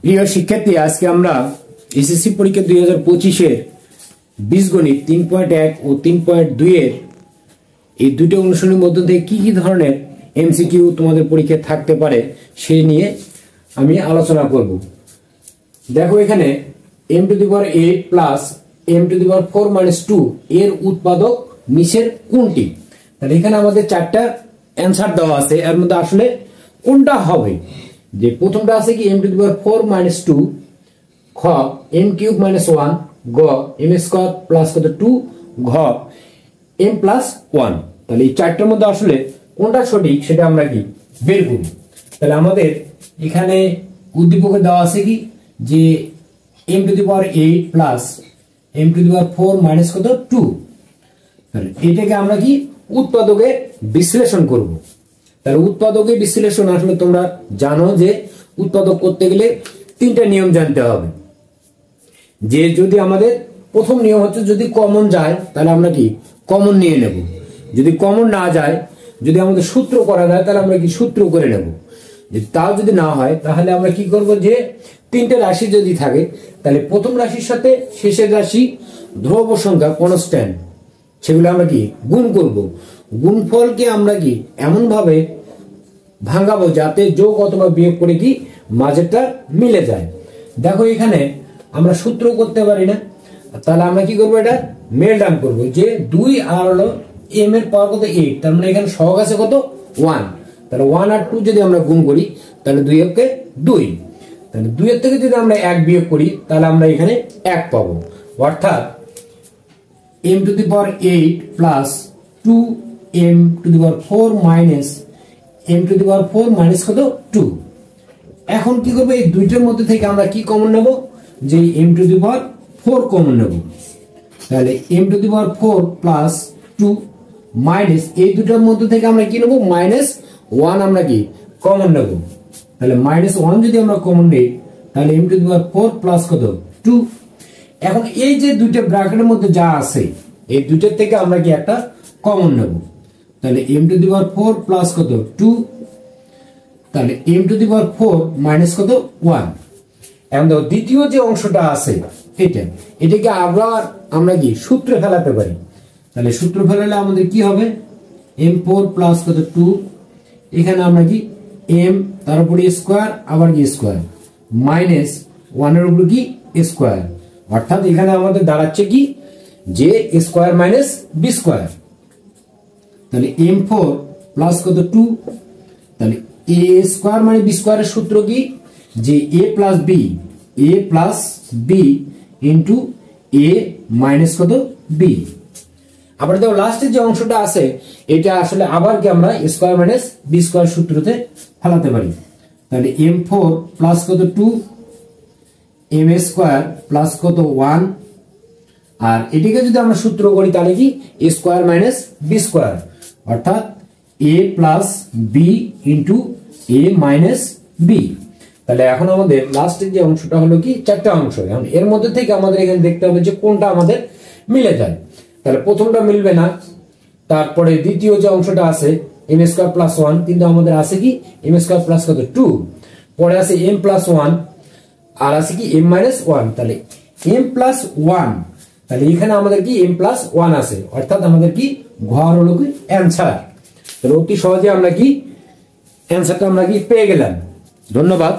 প্রিয় শিক্ষার্থী, আজকে আমরা এসএসসি পরীক্ষা 2025-এর বীজগণিত 3.1 ও 3.2 এর এই দুটো অনুশীলনের মধ্য থেকে কি কি ধরনের এমসিকিউ তোমাদের পরীক্ষায় থাকতে পারে সেই নিয়ে আমি আলোচনা করব। দেখো, এখানে m⁸ প্লাস m⁴ - 2 এর উৎপাদক নিচের কোনটি? তাহলে এখানে আমাদের চারটা অ্যান্সার দেওয়া আছে, এর মধ্যে আসলে কোনটা হবে? যে প্রথমটা আছে কি m⁴ - 2, খ m³ - 1, গ m² প্লাস কত 2, ঘ m+1। তাহলে এই চারটার মধ্যে আসলে কোনটা সঠিক সেটা আমরা কি বের করব। তাহলে আমাদের এখানে উদ্দীপকে দেওয়া আছে কি যে m⁸ প্লাস m⁴ কত 2। তাহলে এটাকে আমরা কি উৎপাদকে বিশ্লেষণ করব। তাহলে উৎপাদকে বিশ্লেষণ আসলে তোমরা জানো যে উৎপাদক করতে গেলে তিনটা নিয়ম জানতে হবে। যে যদি আমাদের প্রথম নিয়ম হচ্ছে যদি কমন যায় তাহলে আমরা কি কমন নিয়ে নেব, যদি কমন না যায়, যদি আমাদের সূত্র করা যায় তাহলে আমরা কি সূত্র করে নেব। তাও যদি না হয় তাহলে আমরা কি করব, যে তিনটে রাশি যদি থাকে তাহলে প্রথম রাশির সাথে শেষের রাশি ধ্রুব সংখ্যা কনস্ট্যান্ট, সেগুলো আমরা কি গুণ করব। গুণফলকে আমরা কি এমন ভাবে ভাঙাবো যাতে যোগ অথবা বিয়োগ করে কি মাঝেরটা মিলে যায়। দেখো, এখানে আমরা সূত্র করতে পারি না, তাহলে আমরা কি করবো, এটা মেলডাউন করবো। যে 2 আর হলো m এর পাওয়ার কত 8, তার মানে এখানে সহগ আছে কত 1। তাহলে 1 আর 2 যদি আমরা গুণ করি তাহলে 2 একে 2, তাহলে 2 এর থেকে যদি আমরা 1 বিয়োগ করি তাহলে আমরা এখানে 1 পাবো। অর্থাৎ m⁸ plus 2m⁴ minus m⁴ কত 2। এখন কি করবো, এই দুইটার মধ্যে থেকে আমরা কি কমন নেব, যে m⁴ কমন নেব। তাহলে m⁴ প্লাস 2 মাইনাস এই দুটার মধ্যে থেকে আমরা কি নেব, -1 আমরা কি কমন নেব। তাহলে -1 যদি আমরা কমন নেই তাহলে m⁴ প্লাস কত 2। এখন এই যে দুইটা ব্র্যাকেটের মধ্যে যা আছে এই দুইটার থেকে আমরা কি একটা কমন নেব। তাহলে m⁴ প্লাস কত 2, তাহলে m⁴ মাইনাস কত 1। এখন দেখো দ্বিতীয় যে অংশটা আছে এটাকে আবার আমরা কি সূত্রে ফেলাতে পারি। তাহলে সূত্র ফেলালে আমাদের কি হবে, m4 প্লাস কত 2, এখানে আমরা কি m তার উপরে স্কয়ার আবার কি স্কয়ার মাইনাস 1 এর উপর কি স্কয়ার, অর্থাৎ এখানে আমাদের দাঁড়াচ্ছে কি যে স্কয়ার মাইনাস বি স্কয়ার। তাহলে m4 প্লাস কত 2, তাহলে a স্কয়ার মানে b স্কয়ারের সূত্র কি, যে a plus b into a minus কত b। আবার দেখো লাস্টের যে অংশটা আছে এটা আসলে আবার কি আমরা স্কয়ার মাইনাস বি স্কয়ার সূত্রতে ফেলাতে পারি। তাহলে m4 প্লাস কত 2, m স্কয়ার প্লাস কত 1, আর এটিকে যদি আমরা সূত্র করি তাহলে কি a square minus b square, অর্থাৎ a plus b into a minus b. তাহলে এখন আমাদের লাস্টের যে অংশটা হলো কি চারটা অংশ। এখন এর মধ্যে থেকে আমাদের এখানে দেখতে হবে যে কোনটা আমাদের মিলে যায়। তাহলে প্রথমটা মিলবে না, তারপরে দ্বিতীয় যে অংশটা আছে m² প্লাস 1, কিন্তু আমাদের আছে কি m² প্লাস কত 2, পরে আছে m+1 আর আছে কি m-1। তাহলে m+1, তাহলে এখানে আমাদের কি m+1 আছে, অর্থাৎ আমাদের কি ঘর হলো কি অ্যান্সার। তাহলে অতি সহজে আমরা কি অ্যান্সারটা আমরা কি পেয়ে গেলাম। ধন্যবাদ।